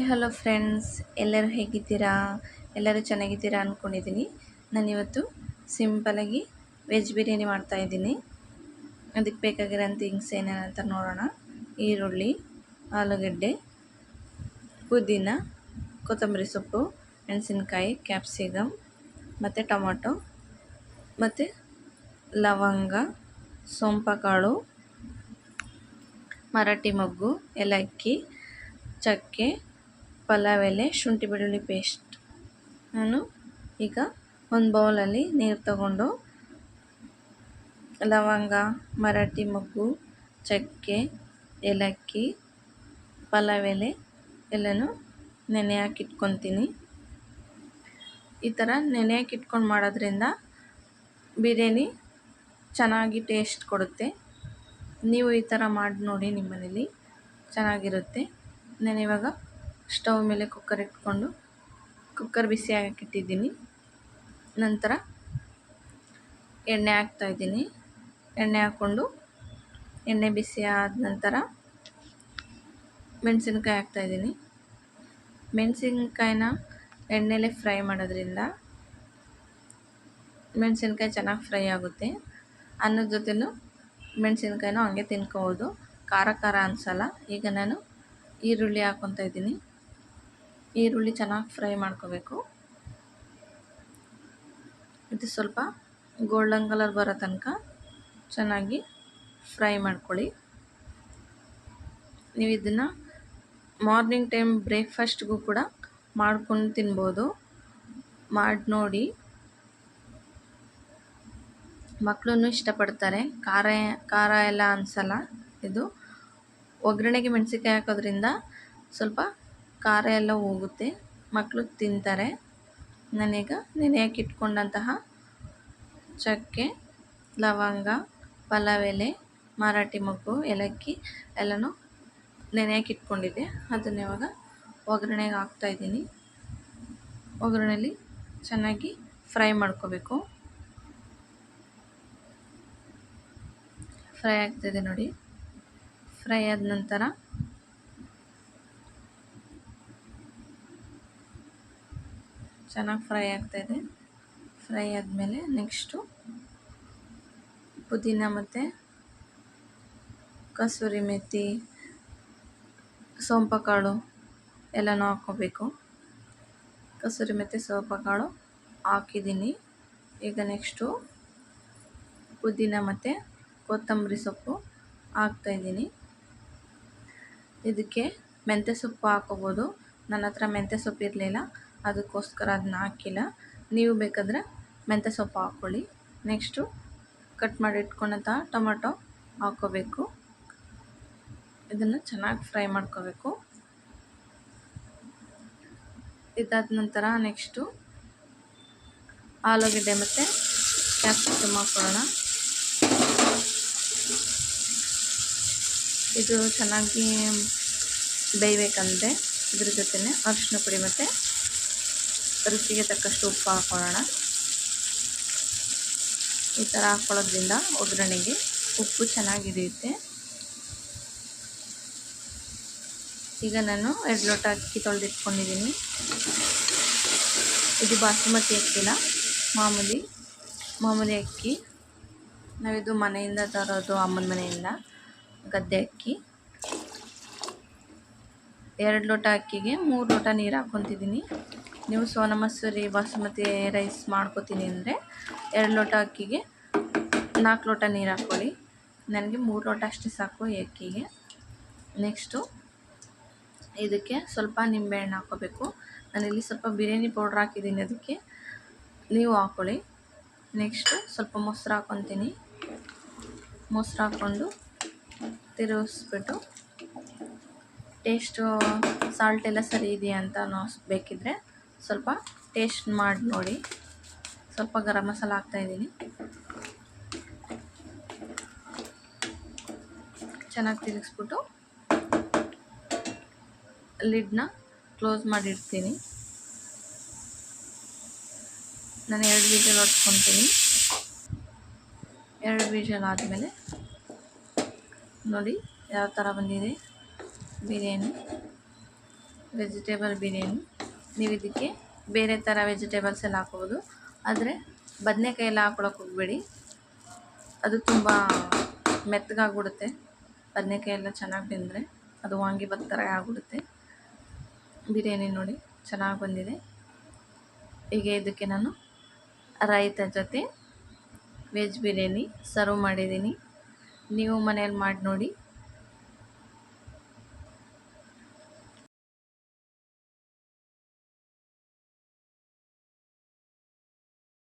Hello friends, ಎಲ್ಲರೂ ಹೇಗಿದ್ದೀರಾ? ಎಲ್ಲರೂ ಚೆನ್ನಾಗಿದ್ದೀರಾ ಅಂದ್ಕೊಂಡಿದ್ದೀನಿ. ನಾನಿವತ್ತು ಸಿಂಪಲಾಗಿ ವೆಜ್ ಬಿರಿಯಾನಿ ಮಾಡ್ತಾಯಿದ್ದೀನಿ. ಅದಕ್ಕೆ ಬೇಕಾಗಿರೋ ಥಿಂಗ್ಸ್ ಏನೇನಂತ ನೋಡೋಣ. ಈರುಳ್ಳಿ, ಆಲೂಗಡ್ಡೆ, ಪುದೀನ, ಕೊತ್ತಂಬರಿ ಸೊಪ್ಪು, ಮೆಣಸಿನ್ಕಾಯಿ, ಕ್ಯಾಪ್ಸಿಕಮ್ ಮತ್ತು ಟೊಮೊಟೊ ಮತ್ತು ಲವಂಗ, ಸೋಂಪು, ಮರಾಠಿ ಮೊಗ್ಗು, ಏಲಕ್ಕಿ, ಚಕ್ಕೆ, ಪಲಾವ್ ಎಲೆ, ಶುಂಠಿ ಬೆಳ್ಳುಳ್ಳಿ ಪೇಸ್ಟ್. ನಾನು ಈಗ ಒಂದು ಬೌಲಲ್ಲಿ ನೀರು ತಗೊಂಡು ಲವಂಗ, ಮರಾಠಿ ಮೊಗ್ಗು, ಚಕ್ಕೆ, ಏಲಕ್ಕಿ, ಪಲಾವ್ ಎಲೆ ಎಲ್ಲನೂ ನೆನೆ ಹಾಕಿಟ್ಕೊತೀನಿ. ಈ ಥರ ನೆನೆ ಹಾಕಿಟ್ಕೊಂಡು ಮಾಡೋದ್ರಿಂದ ಬಿರಿಯಾನಿ ಚೆನ್ನಾಗಿ ಟೇಸ್ಟ್ ಕೊಡುತ್ತೆ. ನೀವು ಈ ಥರ ಮಾಡಿ ನೋಡಿ, ನಿಮ್ಮ ಮನೇಲಿ ಚೆನ್ನಾಗಿರುತ್ತೆ. ನಾನು ಇವಾಗ ಸ್ಟವ್ ಮೇಲೆ ಕುಕ್ಕರ್ ಇಟ್ಕೊಂಡು ಕುಕ್ಕರ್ ಬಿಸಿ ಹಾಕಿಟ್ಟಿದ್ದೀನಿ. ನಂತರ ಎಣ್ಣೆ ಹಾಕ್ತಾಯಿದ್ದೀನಿ. ಎಣ್ಣೆ ಹಾಕ್ಕೊಂಡು ಎಣ್ಣೆ ಬಿಸಿ ಆದ ನಂತರ ಮೆಣಸಿನ್ಕಾಯಿ ಹಾಕ್ತಾಯಿದ್ದೀನಿ. ಮೆಣಸಿನ್ಕಾಯಿನ ಎಣ್ಣೆಲೇ ಫ್ರೈ ಮಾಡೋದ್ರಿಂದ ಮೆಣಸಿನ್ಕಾಯಿ ಚೆನ್ನಾಗಿ ಫ್ರೈ ಆಗುತ್ತೆ. ಅನ್ನದ ಜೊತೆನೂ ಮೆಣಸಿನ್ಕಾಯಿನೂ ಹಂಗೆ ತಿನ್ಕೋಬೋದು, ಖಾರ ಅನಿಸಲ್ಲ. ಈಗ ನಾನು ಈರುಳ್ಳಿ ಹಾಕ್ಕೊತಾ ಇದ್ದೀನಿ. ಈರುಳ್ಳಿ ಚೆನ್ನಾಗಿ ಫ್ರೈ ಮಾಡ್ಕೋಬೇಕು. ಇದು ಸ್ವಲ್ಪ ಗೋಲ್ಡನ್ ಕಲರ್ ಬರೋ ತನಕ ಚೆನ್ನಾಗಿ ಫ್ರೈ ಮಾಡ್ಕೊಳ್ಳಿ. ನೀವು ಇದನ್ನು ಮಾರ್ನಿಂಗ್ ಟೈಮ್ ಬ್ರೇಕ್ಫಾಸ್ಟ್ಗೂ ಕೂಡ ಮಾಡ್ಕೊಂಡು ತಿನ್ಬೋದು. ಮಾಡಿ ನೋಡಿ, ಮಕ್ಕಳೂ ಇಷ್ಟಪಡ್ತಾರೆ. ಖಾರ ಎಲ್ಲ ಅನಿಸಲ್ಲ. ಇದು ಒಗ್ಗರಣೆಗೆ ಮೆಣಸಿನ್ಕಾಯಿ ಹಾಕೋದ್ರಿಂದ ಸ್ವಲ್ಪ ಖಾರ ಎಲ್ಲ ಹೋಗುತ್ತೆ, ಮಕ್ಕಳು ತಿಂತಾರೆ. ನಾನೀಗ ನೆನೆ ಹಾಕಿಟ್ಕೊಂಡಂತಹ ಚಕ್ಕೆ, ಲವಂಗ, ಪಲಾವ್ ಎಲೆ, ಮರಾಠಿ ಮೊಗ್ಗು, ಏಲಕ್ಕಿ ಎಲ್ಲನೂ ನೆನೆ ಹಾಕಿಟ್ಕೊಂಡಿದ್ದೆ. ಅದನ್ನು ಇವಾಗ ಒಗ್ಗರಣೆಗೆ ಹಾಕ್ತಾಯಿದ್ದೀನಿ. ಒಗ್ಗರಣೆಲಿ ಚೆನ್ನಾಗಿ ಫ್ರೈ ಮಾಡ್ಕೋಬೇಕು. ಫ್ರೈ ಆಗ್ತಾಯಿದೆ ನೋಡಿ. ಫ್ರೈ ಆದ ನಂತರ ಚೆನ್ನಾಗಿ ಫ್ರೈ ಆಗ್ತಾಯಿದೆ. ಫ್ರೈ ಆದಮೇಲೆ ನೆಕ್ಸ್ಟು ಪುದೀನ ಮತ್ತು ಕಸೂರಿ ಮೆಥಿ, ಸೋಂಪು ಕಾಳು ಎಲ್ಲನೂ ಹಾಕ್ಕೋಬೇಕು. ಕಸೂರಿ ಮೆಥಿ, ಸೋಂಪು ಕಾಳು ಹಾಕಿದ್ದೀನಿ. ಈಗ ನೆಕ್ಸ್ಟು ಪುದೀನ ಮತ್ತು ಕೊತ್ತಂಬರಿ ಸೊಪ್ಪು ಹಾಕ್ತಾಯಿದ್ದೀನಿ. ಇದಕ್ಕೆ ಮೆಂತ್ಯ ಸೊಪ್ಪು ಹಾಕ್ಕೋಬೋದು. ನನ್ನ ಹತ್ರ ಮೆಂತ್ಯ ಸೊಪ್ಪು ಇರಲಿಲ್ಲ, ಅದಕ್ಕೋಸ್ಕರ ಅದನ್ನ ಹಾಕಿಲ್ಲ. ನೀವು ಬೇಕಾದರೆ ಮೆಂತ್ಯ ಸೊಪ್ಪು ಹಾಕ್ಕೊಳ್ಳಿ. ನೆಕ್ಸ್ಟು ಕಟ್ ಮಾಡಿ ಇಟ್ಕೊಂಡಂಥ ಟೊಮೊಟೊ ಹಾಕ್ಕೋಬೇಕು. ಇದನ್ನು ಚೆನ್ನಾಗಿ ಫ್ರೈ ಮಾಡ್ಕೋಬೇಕು. ಇದಾದ ನಂತರ ನೆಕ್ಸ್ಟು ಆಲೂಗಡ್ಡೆ ಮತ್ತು ಕ್ಯಾಪ್ಸಿಕಮ್ ಹಾಕ್ಕೊಳ್ಳೋಣ. ಇದು ಚೆನ್ನಾಗಿ ಬೇಯಬೇಕಂದ್ರೆ ಇದ್ರ ಜೊತೆನೇ ಅರಿಶಿನ ಪುಡಿ ಮತ್ತು ರುಚಿಗೆ ತಕ್ಕಷ್ಟು ಉಪ್ಪು ಹಾಕ್ಕೊಳ್ಳೋಣ. ಈ ಥರ ಹಾಕ್ಕೊಳ್ಳೋದ್ರಿಂದ ಒಗ್ಗರಣೆಗೆ ಉಪ್ಪು ಚೆನ್ನಾಗಿ ಹಿಡಿಯುತ್ತೆ. ಈಗ ನಾನು 2 ಲೋಟ ಅಕ್ಕಿ ತೊಳೆದಿಟ್ಕೊಂಡಿದ್ದೀನಿ. ಇದು ಬಾಸುಮತಿ ಅಕ್ಕಿಲ್ಲ, ಮಾಮೂಲಿ ಅಕ್ಕಿ. ನಾವಿದು ಮನೆಯಿಂದ ತರೋದು, ಅಮ್ಮನ ಮನೆಯಿಂದ, ಗದ್ದೆ ಅಕ್ಕಿ. 2 ಲೋಟ ಅಕ್ಕಿಗೆ 3 ಲೋಟ ನೀರು ಹಾಕ್ಕೊತಿದ್ದೀನಿ. ನೀವು ಸೋನಾ ಮಸೂರಿ ಬಾಸುಮತಿ ರೈಸ್ ಮಾಡ್ಕೋತೀನಿ ಅಂದರೆ 2 ಲೋಟ ಅಕ್ಕಿಗೆ 4 ಲೋಟ ನೀರು ಹಾಕ್ಕೊಳ್ಳಿ. ನನಗೆ 3 ಲೋಟ ಅಷ್ಟೇ ಸಾಕು ಈ ಅಕ್ಕಿಗೆ. ನೆಕ್ಸ್ಟು ಇದಕ್ಕೆ ಸ್ವಲ್ಪ ನಿಂಬೆಹಣ್ಣು ಹಾಕ್ಕೋಬೇಕು. ನಾನಿಲ್ಲಿ ಸ್ವಲ್ಪ ಬಿರಿಯಾನಿ ಪೌಡ್ರ್ ಹಾಕಿದ್ದೀನಿ, ಅದಕ್ಕೆ ನೀವು ಹಾಕ್ಕೊಳ್ಳಿ. ನೆಕ್ಸ್ಟು ಸ್ವಲ್ಪ ಮೊಸರು ಹಾಕ್ಕೊತೀನಿ. ಮೊಸರು ಹಾಕ್ಕೊಂಡು ತಿರುಗಿಸ್ಬಿಟ್ಟು ಟೇಸ್ಟು ಸಾಲ್ಟ್ ಎಲ್ಲ ಸರಿ ಇದೆಯಾ ಅಂತ ಬೇಕಿದ್ದರೆ ಸ್ವಲ್ಪ ಟೇಸ್ಟ್ ಮಾಡಿ ನೋಡಿ. ಸ್ವಲ್ಪ ಗರಂ ಮಸಾಲ ಹಾಕ್ತಾಯಿದ್ದೀನಿ. ಚೆನ್ನಾಗಿ ತಿರುಗಿಸ್ಬಿಟ್ಟು ಲಿಡ್ನ ಕ್ಲೋಸ್ ಮಾಡಿಡ್ತೀನಿ. ನಾನು 2 ವಿಷಲ್ ಹೊಡ್ಸ್ಕೊತೀನಿ. 2 ವಿಷಲ್ ಆದಮೇಲೆ ನೋಡಿ ಯಾವ ಥರ ಬಂದಿದೆ ಬಿರಿಯಾನಿ. ವೆಜಿಟೇಬಲ್ ಬಿರಿಯಾನಿ. ನೀವು ಇದಕ್ಕೆ ಬೇರೆ ಥರ ವೆಜಿಟೇಬಲ್ಸ್ ಎಲ್ಲ ಹಾಕ್ಬೋದು, ಆದರೆ ಬದನೆಕಾಯಿ ಎಲ್ಲ ಹಾಕ್ಕೊಳಕ್ಕೆ ಹೋಗಬೇಡಿ, ಅದು ತುಂಬ ಮೆತ್ತಗಾಗ್ಬಿಡುತ್ತೆ. ಬದನೆಕಾಯಿ ಎಲ್ಲ ಚೆನ್ನಾಗಿ ಬೆಂದರೆ ಅದು ವಾಂಗಿಭಾತ್ ಥರ ಆಗಿಬಿಡುತ್ತೆ. ಬಿರಿಯಾನಿ ನೋಡಿ ಚೆನ್ನಾಗಿ ಬಂದಿದೆ. ಹೀಗೆ ಇದಕ್ಕೆ ನಾನು ರೈತ ಜೊತೆ ವೆಜ್ ಬಿರಿಯಾನಿ ಸರ್ವ್ ಮಾಡಿದ್ದೀನಿ. ನೀವು ಮನೇಲಿ ಮಾಡಿ ನೋಡಿ.